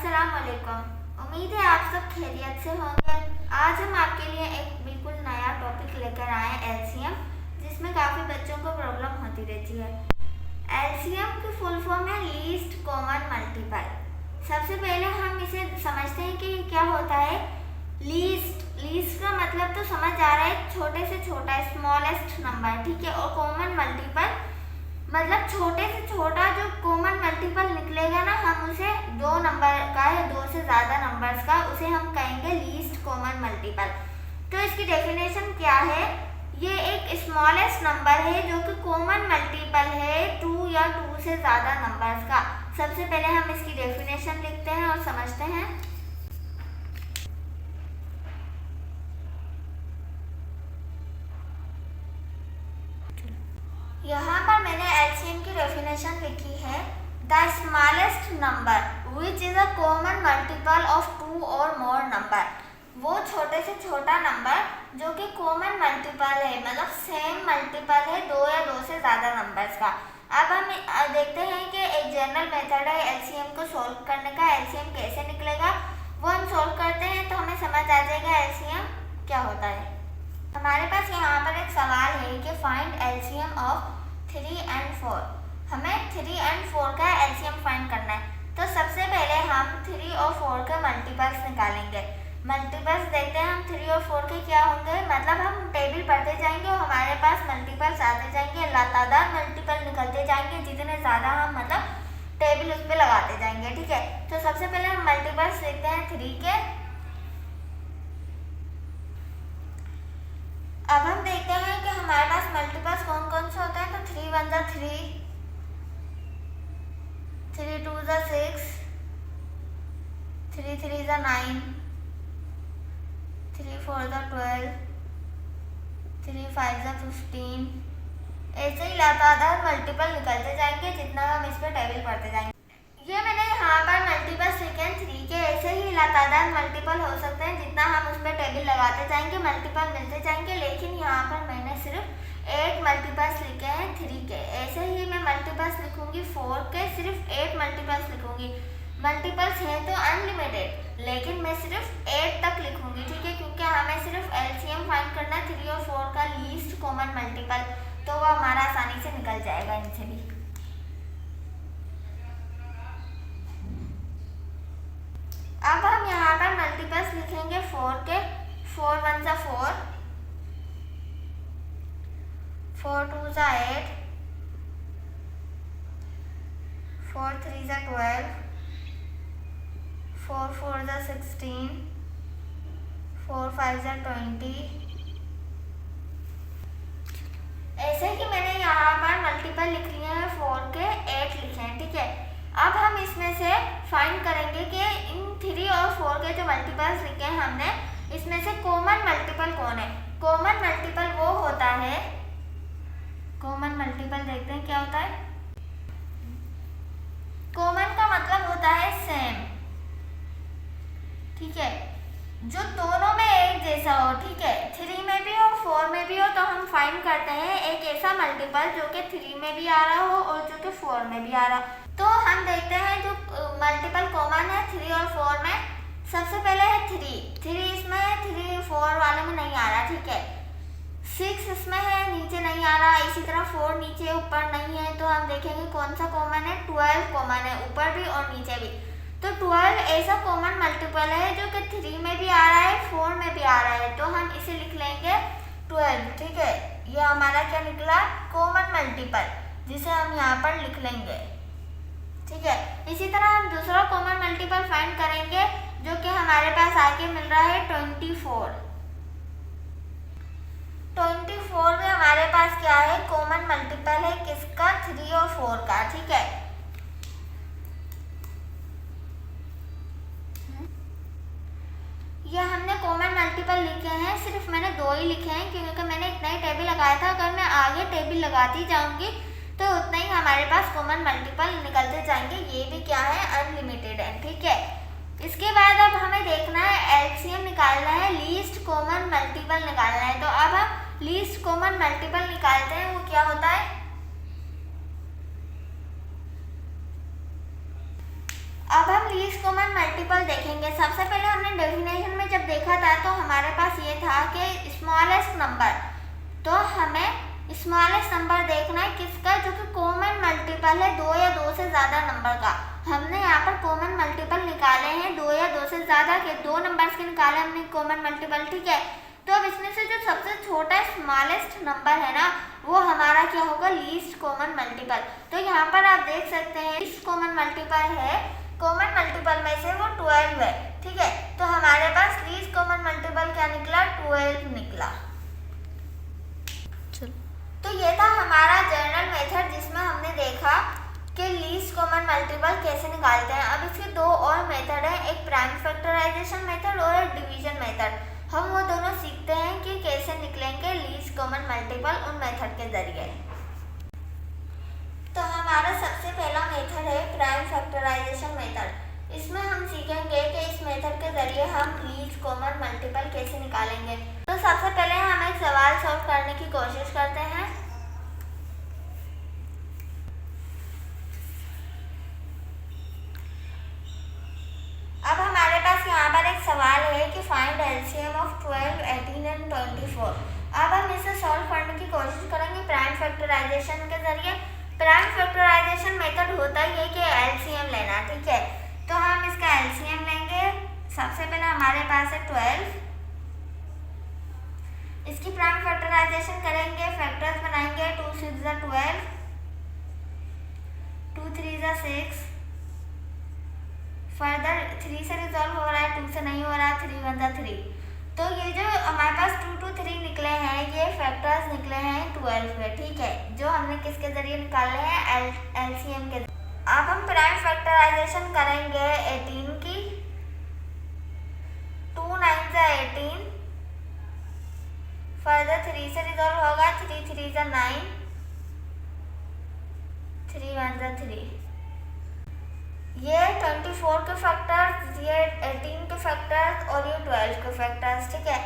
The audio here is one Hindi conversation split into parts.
अस्सलाम वालेकुम। उम्मीद है आप सब खैरियत से होंगे। आज हम आपके लिए एक बिल्कुल नया टॉपिक लेकर आए हैं एलसीएम, जिसमें काफ़ी बच्चों को प्रॉब्लम होती रहती है। एलसीएम की फुल फॉर्म है लीस्ट कॉमन मल्टीपल। सबसे पहले हम इसे समझते हैं कि क्या होता है। लीस्ट का मतलब तो समझ आ रहा है, छोटे से छोटा, स्मॉलेस्ट नंबर, ठीक है। और कॉमन मल्टीपल मतलब छोटे से छोटा जो कॉमन मल्टीपल निकलेगा ना, हम उसे दो नंबर का या दो से ज़्यादा नंबर्स का, उसे हम कहेंगे लीस्ट कॉमन मल्टीपल। तो इसकी डेफिनेशन क्या है? ये एक स्मॉलेस्ट नंबर है जो कि कॉमन मल्टीपल है टू या टू से ज़्यादा नंबर्स का। सबसे पहले हम इसकी डेफिनेशन लिखते हैं और समझते हैं। यहाँ पर मैंने एलसीएम की डेफिनेशन लिखी है। The smallest number which is a common multiple of two और मोर नंबर। वो छोटे से छोटा नंबर जो कि कॉमन मल्टीपल है, मतलब सेम मल्टीपल है दो या दो से ज़्यादा नंबर्स का। अब हम देखते हैं कि एक जनरल मेथड है एलसीएम को सॉल्व करने का। एलसीएम कैसे निकलेगा वो हम सॉल्व करते हैं तो हमें समझ आ जाएगा एलसीएम क्या होता है। हमारे पास यहाँ पर एक सवाल है कि फाइंड एलसीएम ऑफ 3 और 4। हमें 3 और 4 का एलसीएम फाइंड करना है। तो सबसे पहले हम 3 और 4 के मल्टीपल्स निकालेंगे। मल्टीपल्स देखते हैं हम 3 और 4 के क्या होंगे। मतलब हम टेबल पढ़ते जाएंगे और हमारे पास मल्टीपल्स आते जाएंगे, लगातार मल्टीपल निकलते जाएंगे। जितने ज़्यादा हम मतलब टेबल उस पर लगाते जाएंगे, ठीक है। तो सबसे पहले हम मल्टीपल्स देखते हैं 3 के। अब हम देखते हैं कि हमारे पास मल्टीपल्स कौन कौन से होते हैं। तो 3 1 जा 3, 3 2 जा 6, 3 3 जा 9, 3 4 जा 12, 3 5 जा 15। ऐसे ही लगातार मल्टीपल निकलते जाएंगे जितना हम इस पर टेबल पढ़ते जाएंगे। ये मैंने यहाँ पर मल्टीपल्स लिखे हैं 3 के। ऐसे ही लगातार मल्टीपल हो सकते हैं जितना हम उस पर टेबल लगाते जाएंगे, मल्टीपल मिलते जाएंगे। लेकिन यहाँ पर मैंने सिर्फ 8 मल्टीपल्स लिखे हैं 3 के। ऐसे ही मैं मल्टीपल्स लिखूंगी 4 के, सिर्फ 8 मल्टीपल्स लिखूंगी। मल्टीपल्स हैं तो अनलिमिटेड, लेकिन मैं सिर्फ 8 तक लिखूंगी, ठीक है। क्योंकि हमें सिर्फ एलसीएम फाइंड करना है 3 और 4 का लीस्ट कॉमन मल्टीपल, तो वह हमारा आसानी से निकल जाएगा इनसे भी। अब हम यहाँ पर मल्टीपल्स लिखेंगे 4 के। 4 1 जा 4, 4 2 जा 8, 4 3 जा 12, 4 4 जा 16, 4 5 जा 20। ऐसे ही मैंने यहाँ पर मल्टीपल लिख लिए हैं 4 के, 8 लिखे हैं, ठीक है। अब हम इसमें से फाइंड करेंगे कि इन 3 और 4 के जो मल्टीपल्स लिखे हैं हमने, इसमें से कॉमन मल्टीपल कौन है। कॉमन मल्टीपल वो होता है, कॉमन मल्टीपल देखते हैं क्या होता है। कॉमन का मतलब होता है सेम, ठीक है, जो दोनों में एक जैसा हो, ठीक है। 3 में भी हो 4 में भी हो, तो हम फाइंड करते हैं एक ऐसा मल्टीपल जो कि 3 में भी आ रहा हो और जो कि 4 में भी आ रहा हो। तो हम देखते हैं जो मल्टीपल कॉमन है 3 और 4 में। सबसे पहले है 3 इसमें है, 3 4 वाले में नहीं आ रहा, ठीक है। 6 इसमें है, नीचे नहीं आ रहा। इसी तरह 4 नीचे ऊपर नहीं है, तो हम देखेंगे कौन सा कॉमन है। 12 कॉमन है, ऊपर भी और नीचे भी। तो 12 ऐसा कॉमन मल्टीपल है जो कि 3 में भी आ रहा है, 4 में भी आ रहा है, तो हम इसे लिख लेंगे 12, ठीक है। ये हमारा क्या निकला, कॉमन मल्टीपल, जिसे हम यहाँ पर लिख लेंगे, ठीक है। इसी तरह हम दूसरा कॉमन मल्टीपल फाइंड करेंगे जो कि हमारे पास आगे मिल रहा है 24। 24 में हमारे पास क्या है, कॉमन मल्टीपल है किसका, 3 और 4 का, ठीक है। ये हमने कॉमन मल्टीपल लिखे हैं, सिर्फ मैंने 2 ही लिखे हैं क्योंकि मैंने इतना ही टेबल लगाया था। अगर मैं आगे टेबल लगाती जाऊंगी तो उतना ही हमारे पास कॉमन मल्टीपल निकलते जाएंगे। ये भी क्या है, अनलिमिटेड है, ठीक है। इसके बाद अब हमें देखना है एलसीएम निकालना है, लीस्ट कॉमन मल्टीपल निकालना है। तो अब हम लीस्ट कॉमन मल्टीपल निकालते हैं, वो क्या होता है। अब हम लीस्ट कॉमन मल्टीपल देखेंगे। सबसे पहले हमने डेफिनेशन में जब देखा था तो हमारे पास ये था कि स्मॉलेस्ट नंबर, तो हमें स्मॉलेस्ट नंबर देखना है किसका, जो कि कॉमन मल्टीपल है 2 या 2 से ज़्यादा नंबर का। हमने यहाँ पर कॉमन मल्टीपल निकाले हैं 2 या 2 से ज़्यादा के, 2 नंबर्स के निकाले हमने कॉमन मल्टीपल, ठीक है। तो अब इसमें से जो सबसे छोटा स्मॉलेस्ट नंबर है ना, वो हमारा क्या होगा, लीस्ट कॉमन मल्टीपल। तो यहाँ पर आप देख सकते हैं लीस्ट कॉमन मल्टीपल है, कॉमन मल्टीपल में से वो 12 है, ठीक है। तो हमारे पास लीस्ट कॉमन मल्टीपल क्या निकला, 12 निकला। तो ये था हमारा जनरल मेथड जिसमें हमने देखा कि लीस्ट कॉमन मल्टीपल कैसे निकालते हैं। अब इसके 2 और मेथड हैं, एक प्राइम फैक्टराइजेशन मेथड और एक डिवीजन मेथड। हम वो दोनों सीखते हैं कि कैसे निकलेंगे लीस्ट कॉमन मल्टीपल उन मेथड के जरिए। तो हमारा सबसे पहला मेथड है प्राइम फैक्टराइजेशन मेथड। इसमें हम सीखेंगे कि इस मेथड के जरिए हम लीस्ट कॉमन मल्टीपल कैसे निकालेंगे। तो सबसे पहले हम एक सवाल सॉल्व करने की कोशिश करते हैं। अब हमारे पास यहाँ पर एक सवाल है कि फाइंड एलसीएम ऑफ 12, 18 एंड 24। अब हम इसे सॉल्व करने की कोशिश करेंगे प्राइम फैक्टराइजेशन के जरिए। प्राइम फैक्टराइजेशन मेथड होता ही है कि एलसीएम लेना, ठीक है। तो हम इसका एलसीएम लेंगे। सबसे पहले हमारे पास है 12, इसकी प्राइम फैक्टराइजेशन करेंगे, फैक्टर्स बनाएंगे, 2 6 ज़ा 12, 2 3 ज़ा 6, फर्दर 3 से रिजॉल्व हो रहा है, 2 से नहीं हो रहा, 3 1 ज़ा 3। तो ये जो हमारे पास 2 2 3 निकले हैं, ये फैक्टर्स निकले हैं 12 के, ठीक है, जो हमने किसके जरिए निकाले हैं, एलसीएम के। अब हम प्राइम फैक्टराइजेशन करेंगे 18 की, 2 9 ज़ा 18, फर्दर 3 से रिजॉल्व होगा, 3 3 ज़ा 9, 3 1 ज़ा 3। ये 24 के फैक्टर्स, ये 18 के फैक्टर्स और ये 12 के फैक्टर्स, ठीक है।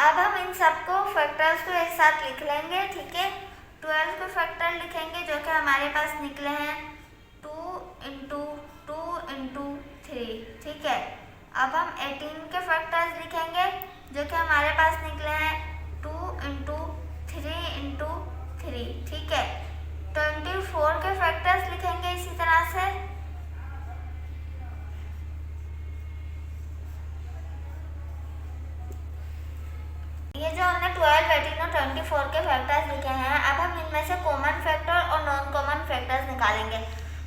अब हम इन सबको फैक्टर्स को एक साथ लिख लेंगे, ठीक है। 12 के फैक्टर लिखेंगे जो कि हमारे पास निकले हैं 2 × 2 × 3, ठीक है। अब हम 18 के फैक्टर्स लिखेंगे जो कि हमारे पास निकले हैं 2 × 3 × 3, ठीक है। 24 के फैक्टर्स लिखेंगे इसी तरह से, ये जो हमने 12, 18 और 24 के फैक्टर्स लिखे हैं। अब हम इनमें से कॉमन फैक्टर और नॉन कॉमन फैक्टर्स निकालेंगे।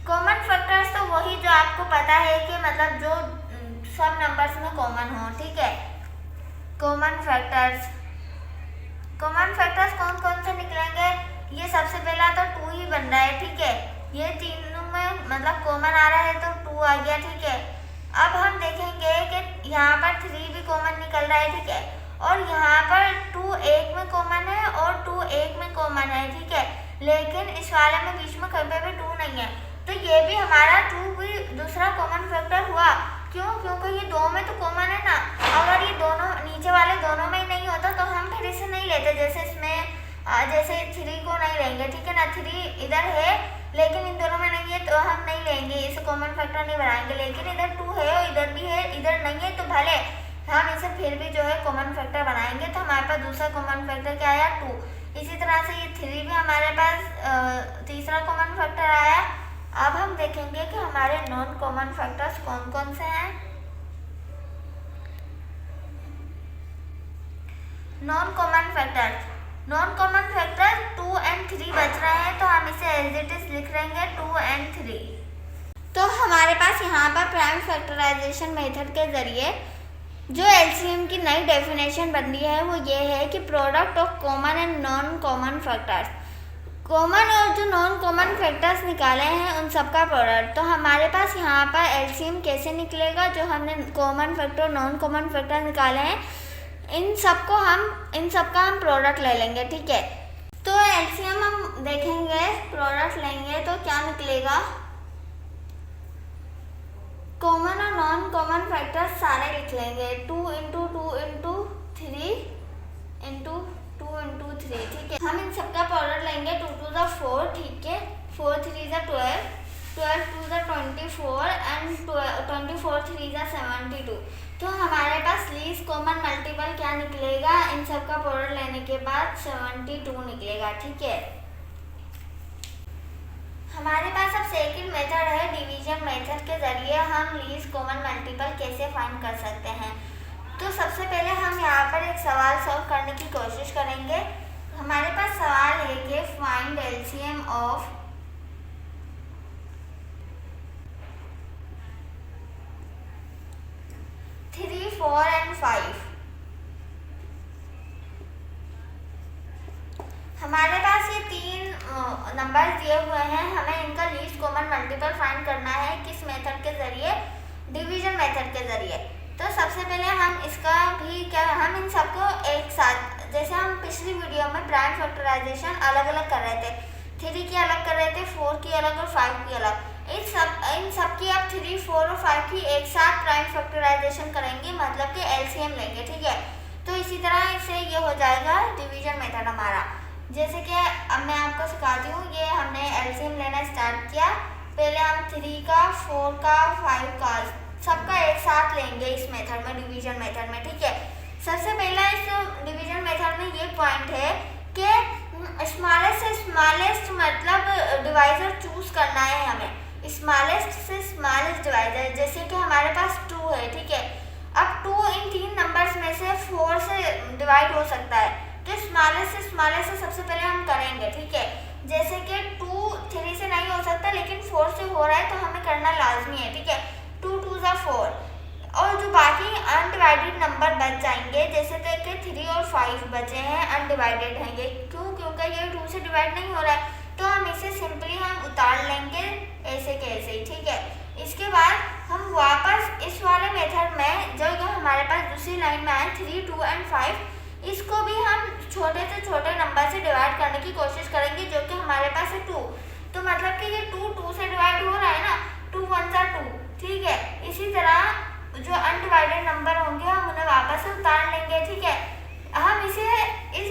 कॉमन फैक्टर्स तो वही जो आपको पता है कि मतलब जो सब नंबर्स में कॉमन हो, ठीक है। कॉमन फैक्टर्स कौन कौन से निकलेंगे, ये सबसे पहला तो 2 ही बन रहा है, ठीक है। ये तीनों में मतलब कॉमन आ रहा है तो 2 आ गया, ठीक है। अब हम देखेंगे कि यहाँ पर 3 भी कॉमन निकल रहा है, ठीक है। और यहाँ पर 2 एक में कॉमन है और 2 एक में कॉमन है, ठीक है। लेकिन इस वाले में बीच में कहीं पे भी 2 नहीं है, तो ये भी हमारा 2 भी दूसरा कॉमन फैक्टर हुआ। क्यों? क्योंकि ये 2 में तो कॉमन है ना। अगर ये दोनों नीचे वाले दोनों में ही नहीं होता तो हम फिर इसे नहीं लेते, जैसे इसमें जैसे 3 को नहीं लेंगे, ठीक है ना। 3 इधर है लेकिन इन दोनों में नहीं है तो हम नहीं लेंगे, इसे कॉमन फैक्टर नहीं बनाएंगे। लेकिन इधर 2 है और इधर भी है, इधर नहीं है, तो भले हम इसे फिर भी जो है कॉमन फैक्टर बनाएंगे। तो हमारे पास दूसरा कॉमन फैक्टर क्या आया, 2। इसी तरह से ये 3 भी हमारे पास तीसरा कॉमन फैक्टर आया। अब हम देखेंगे कि हमारे नॉन कॉमन फैक्टर्स कौन कौन से हैं। नॉन कॉमन फैक्टर 2 और 3 बच रहे हैं, तो हम इसे एज इट इज लिख लेंगे 2 और 3। तो हमारे पास यहाँ पर प्राइम फैक्टराइजेशन मेथड के जरिए जो एलसीएम की नई डेफिनेशन बन रही है वो ये है कि product of common and non common factors, common और जो नॉन कॉमन फैक्टर्स निकाले हैं उन सबका प्रोडक्ट। तो हमारे पास यहाँ पर एलसीएम कैसे निकलेगा, जो हमने common factor non common factor निकाले हैं इन सबका हम प्रोडक्ट ले लेंगे, ठीक है। तो एलसीएम हम देखेंगे, प्रोडक्ट लेंगे तो क्या निकलेगा, कॉमन और नॉन कॉमन फैक्टर्स सारे लिख लेंगे, 2 × 2 × 3 × 2 × 3, ठीक है। हम इन सबका प्रोडक्ट लेंगे, 2 2 ज़ा 4, ठीक है, 4 3 ज़ा 12, 12 2 ज़ा 24 एंड एंड 24 3 जा 72। तो हमारे पास लीस्ट कॉमन मल्टीपल क्या निकलेगा, इन सब का प्रोडक्ट लेने के बाद 72 निकलेगा। ठीक है, हमारे पास अब सेकंड मेथड है डिवीजन मेथड के जरिए हम लीस्ट कॉमन मल्टीपल कैसे फाइंड कर सकते हैं। तो सबसे पहले हम यहाँ पर एक सवाल सॉल्व करने की कोशिश करेंगे। हमारे पास सवाल है कि फाइंड एलसीएम ऑफ 3, 4 and 5। हमारे पास ये तीन नंबर दिए हुए हैं, हमें इनका लीस्ट कॉमन मल्टीपल फाइंड करना है। किस मेथड के जरिए, डिवीजन मेथड के जरिए। तो सबसे पहले हम इसका भी क्या, हम इन सबको एक साथ, जैसे हम पिछली वीडियो में प्राइम फैक्टराइजेशन अलग अलग कर रहे थे, 3 की अलग कर रहे थे, 4 की अलग और 5 की अलग। इन सब की अब 3, 4 और 5 की एक साथ प्राइम फैक्टराइजेशन करेंगे, मतलब कि एलसीएम लेंगे। ठीक है, तो इसी तरह इससे ये हो जाएगा डिवीजन मेथड हमारा। जैसे कि अब मैं आपको सिखाती हूँ, ये हमने एलसीएम लेना स्टार्ट किया। पहले हम 3 का, 4 का, 5 का सबका एक साथ लेंगे इस मेथड में, डिवीजन मेथड में। ठीक है, सबसे पहला इस डिवीजन मेथड में ये पॉइंट है कि स्मॉलेस्ट से स्मॉलेस्ट मतलब डिवाइजर चूज करना है हमें, स्मॉलेस्ट से स्मॉलेस्ट डिवाइजर। जैसे कि हमारे पास 2 है। ठीक है, अब 2 इन 3 नंबर्स में से 4 से डिवाइड हो सकता है, तो स्मॉलेस्ट से स्मॉलेस्ट सबसे पहले हम करेंगे। ठीक है, जैसे कि 2 3 से नहीं हो सकता, लेकिन 4 से हो रहा है तो हमें करना लाजमी है। ठीक है, 2 2 जा 4, और जो बाकी अनडिवाइडेड नंबर बच जाएंगे, जैसे कि 3 और 5 बचे हैं, अनडिवाइडेड हैं ये। क्यों? क्योंकि ये 2 से डिवाइड नहीं हो रहा है, तो हम इसे सिंपली हम उतार लेंगे ऐसे के ऐसे ही। ठीक है, इसके बाद हम वापस इस वाले मेथड में जो हमारे पास दूसरी लाइन में आए 3, 2 and 5, इसको भी हम छोटे से छोटे नंबर से डिवाइड करने की कोशिश करेंगे, जो कि हमारे पास है 2। तो मतलब कि ये 2 से डिवाइड हो रहा है ना, 2 1 जा 2। ठीक है, इसी तरह जो अनडिवाइडेड नंबर होंगे हम उन्हें वापस से उतार लेंगे। ठीक है, हम इस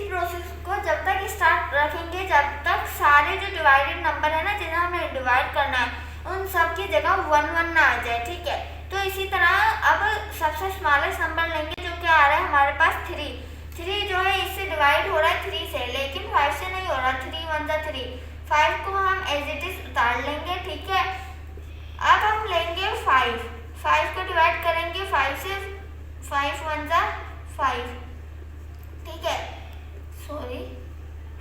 प्रोसेस को जब तक स्टार्ट रखेंगे जब तक सारे जो डिवाइडेड नंबर है ना, जिन्हें हमें डिवाइड करना है, उन सब की जगह 1 1 ना आ जाए। ठीक है, तो इसी तरह अब सबसे स्मॉलेस्ट नंबर लेंगे, जो कि आ रहा है हमारे पास 3 जो है इससे डिवाइड हो रहा है 3 से, लेकिन 5 से नहीं हो रहा। 3 1 जा 3, 5 को हम एज इट इज उतार लेंगे। ठीक है, अब हम लेंगे 5 को डिवाइड करेंगे 5 से, 5 1 जा 5। ठीक है, सॉरी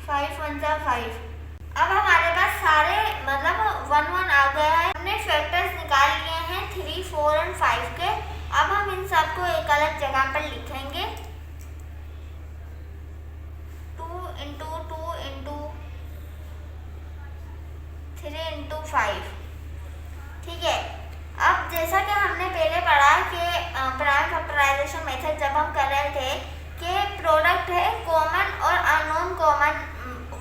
5 1 जा 5। अब हमारे पास सारे मतलब 1 1 आ गया है, हमने फैक्टर्स निकाल लिए हैं 3, 4 और 5 के। अब हम इन सबको एक अलग जगह पर लिखेंगे, 2 into 2 into 3 into 5। ठीक है, अब जैसा कि हमने पहले पढ़ा कि प्राइम फैक्टराइजेशन मेथड जब हम कर रहे थे कि प्रोडक्ट है कॉमन और अननोन कॉमन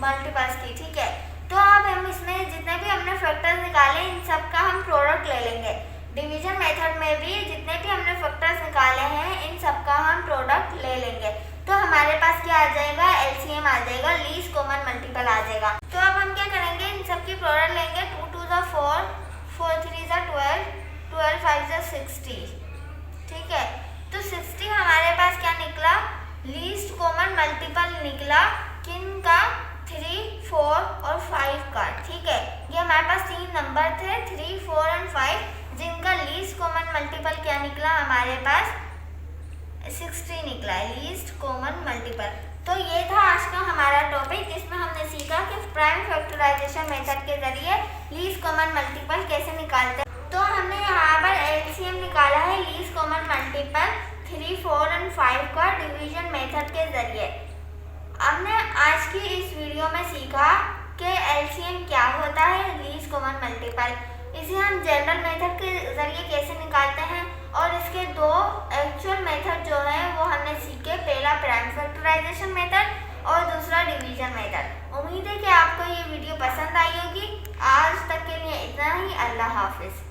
मल्टीपल्स की। ठीक है, तो अब हम इसमें जितने भी हमने फैक्टर्स निकाले इन सब का हम प्रोडक्ट ले लेंगे। डिवीजन मेथड में भी जितने भी हमने फैक्टर्स निकाले हैं इन सब का हम प्रोडक्ट ले लेंगे। तो हमारे पास क्या आ जाएगा, एलसीएम आ जाएगा, लीस्ट कॉमन मल्टीपल आ जाएगा। तो अब हम क्या करेंगे, इन सब की प्रोडक्ट लेंगे। 2 2 जा 4, 4 3 जा 12, 12 5 जा 60। ठीक है, तो 60 हमारे पास क्या निकला, लीस्ट कॉमन मल्टीपल निकला, किन का, 3, 4 और 5 का। ठीक है, ये हमारे पास 3 नंबर थे 3, 4 और 5, जिनका लीस्ट कॉमन मल्टीपल क्या निकला, हमारे पास 60 निकला है, लीस्ट कॉमन मल्टीपल। तो ये था आज का हमारा टॉपिक, जिसमें हमने सीखा कि प्राइम फैक्टराइजेशन मेथड के जरिए लीस्ट कॉमन मल्टीपल कैसे निकालते हैं। तो हमने यहाँ पर एलसीएम निकाला है लीस्ट कॉमन मल्टीपल 3, 4 और 5 का डिवीजन मेथड के जरिए। हमने आज की इस वीडियो में सीखा कि एलसीएम क्या होता है, लीस्ट कॉमन मल्टीपल, इसे हम जनरल मेथड के जरिए कैसे निकालते हैं, और इसके 2 एक्चुअल मेथड जो हैं वो हमने सीखे, पहला प्राइम फैक्टराइजेशन मेथड और दूसरा डिवीजन मेथड। उम्मीद है कि आपको ये वीडियो पसंद आई होगी। आज तक के लिए इतना ही, अल्लाह हाफिज़।